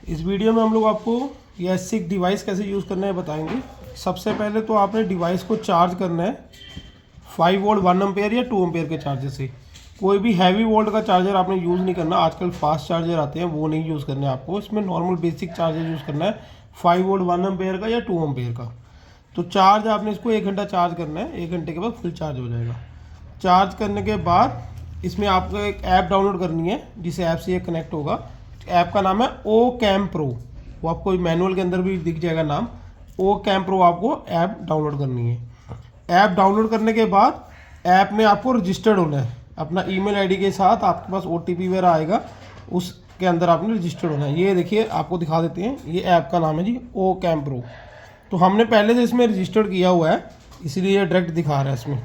इस वीडियो में हम लोग आपको ये S6 डिवाइस कैसे यूज़ करना है बताएंगे। सबसे पहले तो आपने डिवाइस को चार्ज करना है 5 वोल्ट 1 एम्पेयर या 2 एम्पेयर के चार्जर से। कोई भी हैवी वोल्ट का चार्जर आपने यूज़ नहीं करना। आजकल फास्ट चार्जर आते हैं वो नहीं यूज़ करना है आपको। इसमें नॉर्मल बेसिक चार्जर यूज़ करना है 5 वोल्ट 1 एम्पेयर का या 2 एम्पेयर का। तो चार्ज आपने इसको 1 घंटा चार्ज करना है। 1 घंटे के बाद फुल चार्ज हो जाएगा। चार्ज करने के बाद इसमें आपको एक ऐप डाउनलोड करनी है जिस ऐप से ये कनेक्ट होगा। ऐप का नाम है Ocam Pro। वो आपको मैनुअल के अंदर भी दिख जाएगा नाम। Ocam Pro आपको ऐप डाउनलोड करनी है। ऐप डाउनलोड करने के बाद ऐप में आपको रजिस्टर्ड होना है। अपना ईमेल आईडी के साथ आपके पास OTP वगैरह आएगा, उसके अंदर आपने रजिस्टर्ड होना है। ये देखिए आपको दिखा देते हैं, ये ऐप का नाम है जी Ocam Pro। तो हमने पहले से इसमें रजिस्टर्ड किया हुआ है, इसीलिए ये डायरेक्ट दिखा रहा है इसमें।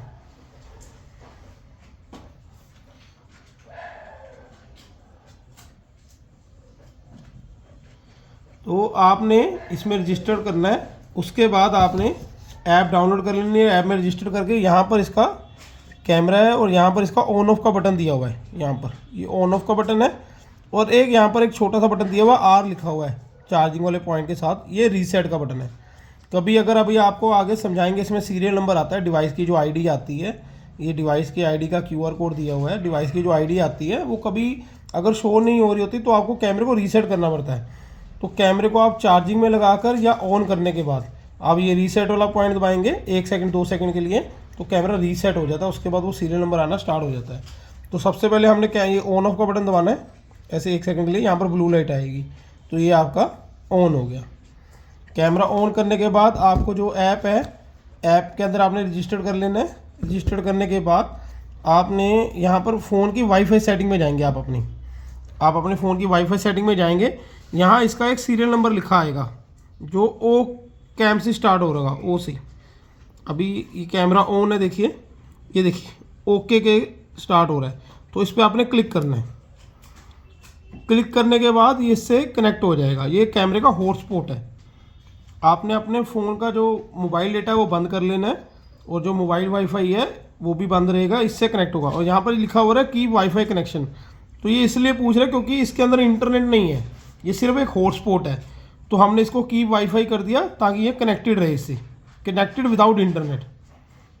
तो आपने इसमें रजिस्टर करना है। उसके बाद आपने ऐप डाउनलोड कर लेनी है। ऐप में रजिस्टर करके यहाँ पर इसका कैमरा है और यहाँ पर इसका ऑन ऑफ का बटन दिया हुआ है। यहाँ पर ये ऑन ऑफ का बटन है और एक यहाँ पर एक छोटा सा बटन दिया हुआ है, R लिखा हुआ है चार्जिंग वाले पॉइंट के साथ। ये रीसेट का बटन है। कभी अगर अभी आपको आगे समझाएंगे, इसमें सीरियल नंबर आता है, डिवाइस की जो ID आती है, ये डिवाइस की ID का QR कोड दिया हुआ है। डिवाइस की जो ID आती है वो कभी अगर शो नहीं हो रही होती तो आपको कैमरे को रीसेट करना पड़ता है। तो कैमरे को आप चार्जिंग में लगाकर या ऑन करने के बाद आप ये रीसेट वाला पॉइंट दबाएंगे 1 सेकंड 2 सेकंड के लिए, तो कैमरा रीसेट हो जाता है। उसके बाद वो सीरियल नंबर आना स्टार्ट हो जाता है। तो सबसे पहले हमने क्या ये ऑन ऑफ का बटन दबाना है ऐसे 1 सेकंड के लिए। यहाँ पर ब्लू लाइट आएगी तो ये आपका ऑन हो गया। कैमरा ऑन करने के बाद आपको जो ऐप है, ऐप के अंदर आपने रजिस्टर कर लेना है। रजिस्टर करने के बाद आपने यहाँ पर फ़ोन की वाईफाई सेटिंग में जाएंगे। आप अपने फ़ोन की वाईफाई सेटिंग में जाएंगे। यहाँ इसका एक सीरियल नंबर लिखा आएगा जो Ocam से स्टार्ट हो रहा, O से। अभी ये कैमरा ऑन है, देखिए, ये देखिए ओके के स्टार्ट हो रहा है। तो इस पर आपने क्लिक करना है। क्लिक करने के बाद ये इससे कनेक्ट हो जाएगा। ये कैमरे का हॉटस्पॉट है। आपने अपने फ़ोन का जो मोबाइल डेटा है वो बंद कर लेना है और जो मोबाइल वाईफाई है वो भी बंद रहेगा, इससे कनेक्ट होगा। और यहाँ पर लिखा हो रहा है कि वाईफाई कनेक्शन। तो ये इसलिए पूछ रहा है क्योंकि इसके अंदर इंटरनेट नहीं है, ये सिर्फ एक हॉटस्पॉट है। तो हमने इसको कीप वाईफाई कर दिया ताकि ये कनेक्टेड रहे, इससे कनेक्टेड विदाउट इंटरनेट,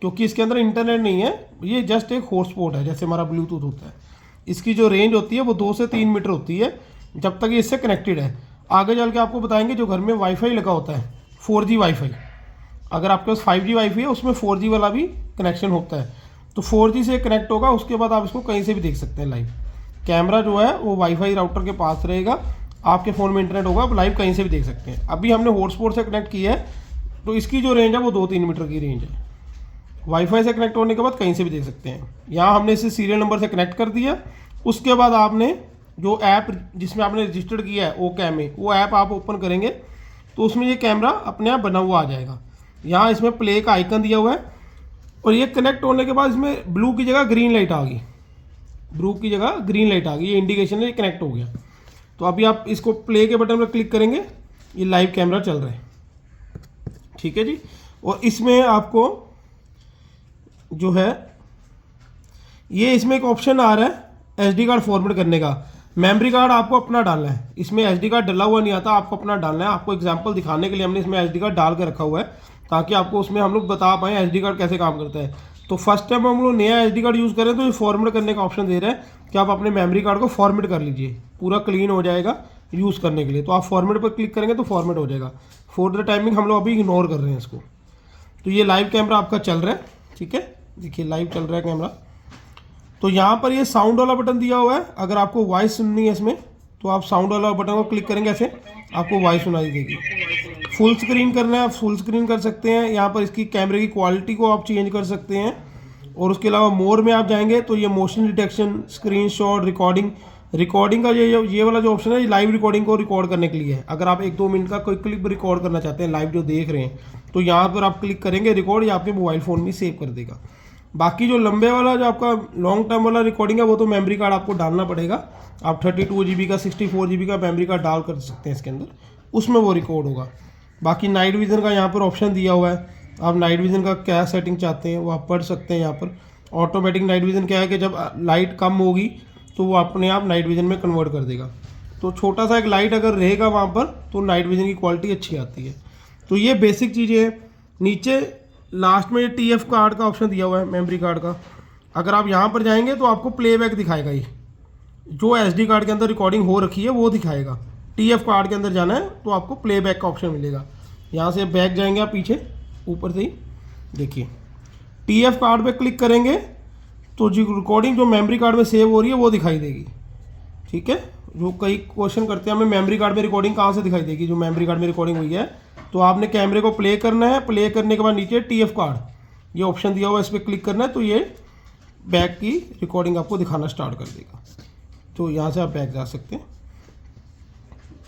क्योंकि इसके अंदर इंटरनेट नहीं है। ये जस्ट एक हॉटस्पॉट है, जैसे हमारा ब्लूटूथ होता है। इसकी जो रेंज होती है वो 2 से 3 मीटर होती है जब तक ये इससे कनेक्टेड है। आगे चल के आपको बताएंगे जो घर में वाईफाई लगा होता है 4G वाईफाई, अगर आपके पास 5G वाईफाई है उसमें 4G वाला भी कनेक्शन होता है। तो 4G से कनेक्ट होगा, उसके बाद आप इसको कहीं से भी देख सकते हैं लाइव। कैमरा जो है वो वाईफाई राउटर के पास रहेगा, आपके फ़ोन में इंटरनेट होगा, आप लाइव कहीं से भी देख सकते हैं। अभी हमने हॉटस्पॉट से कनेक्ट किया है तो इसकी जो रेंज है वो 2-3 मीटर की रेंज है। वाईफाई से कनेक्ट होने के बाद कहीं से भी देख सकते हैं। यहाँ हमने इसे सीरियल नंबर से कनेक्ट कर दिया। उसके बाद आपने जो ऐप जिसमें आपने रजिस्टर्ड किया है Ocam में, वो ऐप आप ओपन करेंगे तो उसमें ये कैमरा अपने आप बना हुआ आ जाएगा। यहाँ इसमें प्ले का आइकन दिया हुआ है और ये कनेक्ट होने के बाद इसमें ब्लू की जगह ग्रीन लाइट आ गई। ब्लू की जगह ग्रीन लाइट आ गई, ये इंडिकेशन है ये कनेक्ट हो गया। तो अभी आप इसको प्ले के बटन पर क्लिक करेंगे, ये लाइव कैमरा चल रहा है, ठीक है जी। और इसमें आपको जो है ये इसमें एक ऑप्शन आ रहा है SD कार्ड फॉर्मेट करने का। मेमोरी कार्ड आपको अपना डालना है, इसमें SD कार्ड डला हुआ नहीं आता, आपको अपना डालना है। आपको एग्जांपल दिखाने के लिए हमने इसमें SD कार्ड डाल के रखा हुआ है ताकि आपको उसमें हम लोग बता पाएँ SD कार्ड कैसे काम करता है। तो फर्स्ट टाइम हम लोग नया SD कार्ड यूज़ करें तो ये फॉर्मेट करने का ऑप्शन दे रहा है कि आप अपने मेमोरी कार्ड को फॉर्मेट कर लीजिए, पूरा क्लीन हो जाएगा यूज़ करने के लिए। तो आप फॉर्मेट पर क्लिक करेंगे तो फॉर्मेट हो जाएगा। फॉर द टाइमिंग हम लोग अभी इग्नोर कर रहे हैं इसको। तो ये लाइव कैमरा आपका चल रहा है, ठीक है, देखिए लाइव चल रहा है कैमरा। तो यहाँ पर ये साउंड वाला बटन दिया हुआ है। अगर आपको वॉइस सुननी है इसमें तो आप साउंड वाला बटन को क्लिक करेंगे, ऐसे आपको वॉइस सुनाई देगी। फुल स्क्रीन करना है आप फुल स्क्रीन कर सकते हैं। यहाँ पर इसकी कैमरे की क्वालिटी को आप चेंज कर सकते हैं। और उसके अलावा मोर में आप जाएंगे तो ये मोशन डिटेक्शन, स्क्रीनशॉट, रिकॉर्डिंग का ये वाला जो ऑप्शन है ये लाइव रिकॉर्डिंग को रिकॉर्ड करने के लिए है। अगर आप 1-2 मिनट का कोई क्लिप रिकॉर्ड करना चाहते हैं लाइव जो देख रहे हैं तो यहाँ पर आप क्लिक करेंगे रिकॉर्ड, या आपके मोबाइल फ़ोन में सेव कर देगा। बाकी जो लंबे वाला जो आपका लॉन्ग टर्म वाला रिकॉर्डिंग है वो तो मेमोरी कार्ड आपको डालना पड़ेगा। आप 32 GB का 64 GB का मेमोरी कार्ड डाल कर सकते हैं इसके अंदर, उसमें वो रिकॉर्ड होगा। बाकी नाइट विजन का यहाँ पर ऑप्शन दिया हुआ है। आप नाइट विजन का क्या सेटिंग चाहते हैं वो आप पढ़ सकते हैं। यहाँ पर ऑटोमेटिक नाइट विजन क्या है कि जब लाइट कम होगी तो वो अपने आप नाइट विजन में कन्वर्ट कर देगा। तो छोटा सा एक लाइट अगर रहेगा वहाँ पर तो नाइट विजन की क्वालिटी अच्छी आती है। तो ये बेसिक चीज़ें हैं। नीचे लास्ट में TF कार्ड का ऑप्शन दिया हुआ है, मेमोरी कार्ड का। अगर आप यहाँ पर जाएंगे तो आपको प्लेबैक दिखाएगा, ये जो SD कार्ड के अंदर रिकॉर्डिंग हो रखी है वो दिखाएगा। TF कार्ड के अंदर जाना है तो आपको प्लेबैक का ऑप्शन मिलेगा। यहाँ से बैक जाएंगे आप पीछे ऊपर से ही, देखिए TF कार्ड पे क्लिक करेंगे तो जो रिकॉर्डिंग जो मेमोरी कार्ड में सेव हो रही है वो दिखाई देगी। ठीक है, जो कई क्वेश्चन करते हैं हमें मेमोरी कार्ड में रिकॉर्डिंग कहाँ से दिखाई देगी, जो मेमोरी कार्ड में रिकॉर्डिंग हुई है। तो आपने कैमरे को प्ले करना है, प्ले करने के बाद नीचे TF कार्ड ये ऑप्शन दिया हुआ है, इस पर क्लिक करना है तो ये बैक की रिकॉर्डिंग आपको दिखाना स्टार्ट कर देगा। तो यहाँ से आप बैक जा सकते हैं।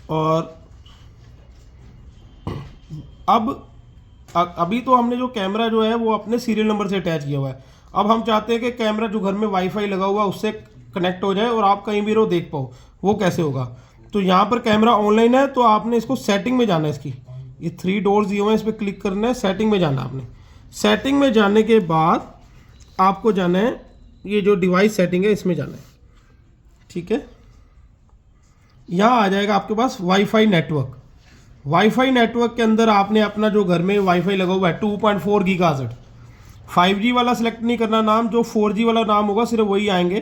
और अब अभी तो हमने जो कैमरा जो है वो अपने सीरियल नंबर से अटैच किया हुआ है। अब हम चाहते हैं कि कैमरा जो घर में वाईफाई लगा हुआ है उससे कनेक्ट हो जाए और आप कहीं भी रहो देख पाओ। वो कैसे होगा, तो यहाँ पर कैमरा ऑनलाइन है तो आपने इसको सेटिंग में जाना है। इसकी ये 3 डॉट्स दिए हुए हैं, इस पर क्लिक करना है, सेटिंग में जाना है आपने। सेटिंग में जाने के बाद आपको जाना है ये जो डिवाइस सेटिंग है इसमें जाना है। ठीक है, यहाँ आ जाएगा आपके पास वाईफाई नेटवर्क। वाईफाई नेटवर्क के अंदर आपने अपना जो घर में वाईफाई लगा हुआ है 2.4 गीगाहर्ट्ज़, 5G वाला सिलेक्ट नहीं करना नाम, जो 4G वाला नाम होगा सिर्फ वही आएंगे,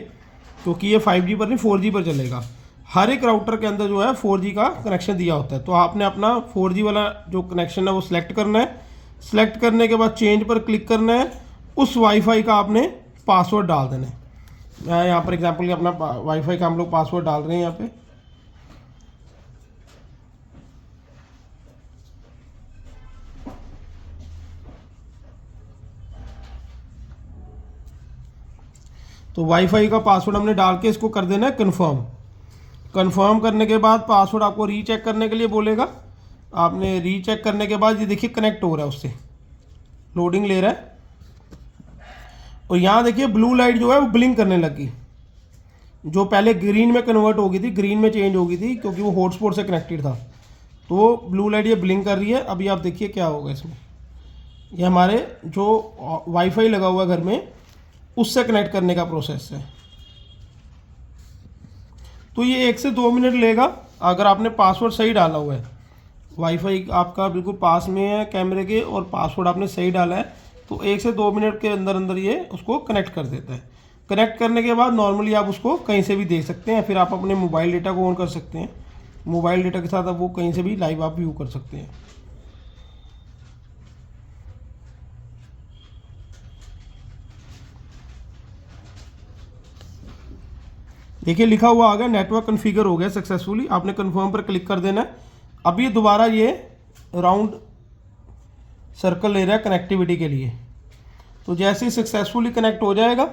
क्योंकि ये 5G पर नहीं 4G पर चलेगा। हर एक राउटर के अंदर जो है 4G का कनेक्शन दिया होता है। तो आपने अपना 4G वाला जो कनेक्शन है वो सिलेक्ट करना है। सिलेक्ट करने के बाद चेंज पर क्लिक करना है। उस वाईफाई का आपने पासवर्ड डाल देना है। मैं यहाँ पर एग्जाम्पल अपना वाईफाई का हम लोग पासवर्ड डाल रहे हैं यहाँ पे। तो वाईफाई का पासवर्ड हमने डाल के इसको कर देना है कन्फर्म। कन्फर्म करने के बाद पासवर्ड आपको रीचेक करने के लिए बोलेगा। आपने रीचेक करने के बाद ये देखिए कनेक्ट हो रहा है, उससे लोडिंग ले रहा है। और यहाँ देखिए ब्लू लाइट जो है वो ब्लिंक करने लगी, जो पहले ग्रीन में कन्वर्ट हो गई थी, ग्रीन में चेंज हो गई थी क्योंकि वो हॉटस्पॉट से कनेक्टेड था। तो ब्लू लाइट ये ब्लिंक कर रही है। अभी आप देखिए क्या होगा इसमें। ये हमारे जो वाईफाई लगा हुआ है घर में उससे कनेक्ट करने का प्रोसेस है। तो ये 1 से 2 मिनट लेगा अगर आपने पासवर्ड सही डाला हुआ है। वाईफाई आपका बिल्कुल पास में है कैमरे के और पासवर्ड आपने सही डाला है तो 1 से 2 मिनट के अंदर अंदर ये उसको कनेक्ट कर देता है। कनेक्ट करने के बाद नॉर्मली आप उसको कहीं से भी देख सकते हैं। फिर आप अपने मोबाइल डेटा को ऑन कर सकते हैं। मोबाइल डेटा के साथ आप वो कहीं से भी लाइव आप व्यू कर सकते हैं। देखिए लिखा हुआ आ गया नेटवर्क कॉन्फ़िगर हो गया सक्सेसफुली। आपने कंफर्म पर क्लिक कर देना है। अब ये दोबारा ये राउंड सर्कल ले रहा है कनेक्टिविटी के लिए। तो जैसे ही सक्सेसफुली कनेक्ट हो जाएगा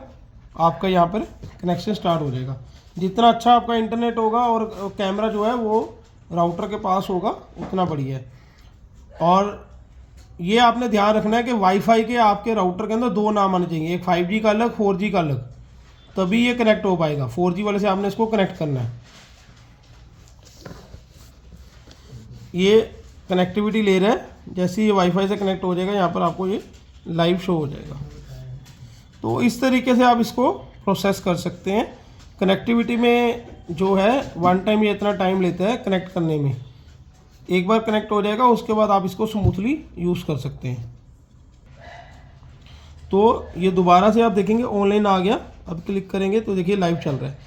आपका यहाँ पर कनेक्शन स्टार्ट हो जाएगा। जितना अच्छा आपका इंटरनेट होगा और कैमरा जो है वो राउटर के पास होगा उतना बढ़िया है। और ये आपने ध्यान रखना है कि वाईफाई के आपके राउटर के अंदर 2 नाम आने चाहिए, एक 5G का अलग 4G का अलग, तभी ये कनेक्ट हो पाएगा। 4G वाले से आपने इसको कनेक्ट करना है। ये कनेक्टिविटी ले रहा है, जैसे ये वाईफाई से कनेक्ट हो जाएगा यहाँ पर आपको ये लाइव शो हो जाएगा। तो इस तरीके से आप इसको प्रोसेस कर सकते हैं। कनेक्टिविटी में जो है 1 टाइम ये इतना टाइम लेता है कनेक्ट करने में। एक बार कनेक्ट हो जाएगा उसके बाद आप इसको स्मूथली यूज़ कर सकते हैं। तो ये दोबारा से आप देखेंगे ऑनलाइन आ गया। अब क्लिक करेंगे तो देखिए लाइव चल रहा है।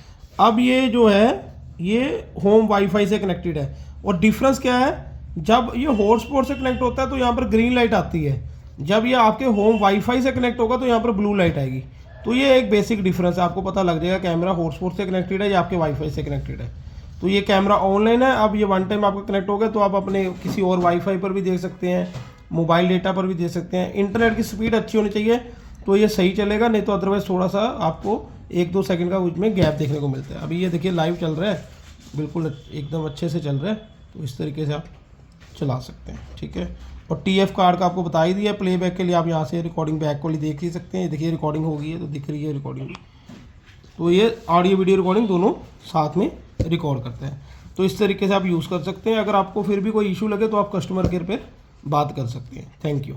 अब ये जो है ये होम वाईफाई से कनेक्टेड है। और डिफरेंस क्या है, जब ये हॉटस्पॉट से कनेक्ट होता है तो यहाँ पर ग्रीन लाइट आती है, जब ये आपके होम वाईफाई से कनेक्ट होगा तो यहाँ पर ब्लू लाइट आएगी। तो ये एक बेसिक डिफरेंस है, आपको पता लग जाएगा कैमरा हॉटस्पॉट से कनेक्टेड है या आपके वाईफाई से कनेक्टेड है। तो ये कैमरा ऑनलाइन है। अब ये 1 टाइम आपका कनेक्ट हो गया तो आप अपने किसी और वाईफाई पर भी देख सकते हैं, मोबाइल डेटा पर भी देख सकते हैं। इंटरनेट की स्पीड अच्छी होनी चाहिए तो ये सही चलेगा, नहीं तो अदरवाइज थोड़ा सा आपको 1-2 सेकंड का उसमें गैप देखने को मिलता है। अभी ये देखिए लाइव चल रहा है, बिल्कुल एकदम अच्छे से चल रहा है। तो इस तरीके से आप चला सकते हैं। ठीक है, और TF कार्ड का आपको बता ही दिया। प्लेबैक के लिए आप यहाँ से रिकॉर्डिंग बैक वाली देख ही सकते हैं। देखिए रिकॉर्डिंग हो गई है तो दिख रही है रिकॉर्डिंग। तो ये ऑडियो वीडियो रिकॉर्डिंग दोनों साथ में रिकॉर्ड करते हैं। तो इस तरीके से आप यूज़ कर सकते हैं। अगर आपको फिर भी कोई इशू लगे तो आप कस्टमर केयर पर बात कर सकते हैं। Thank you.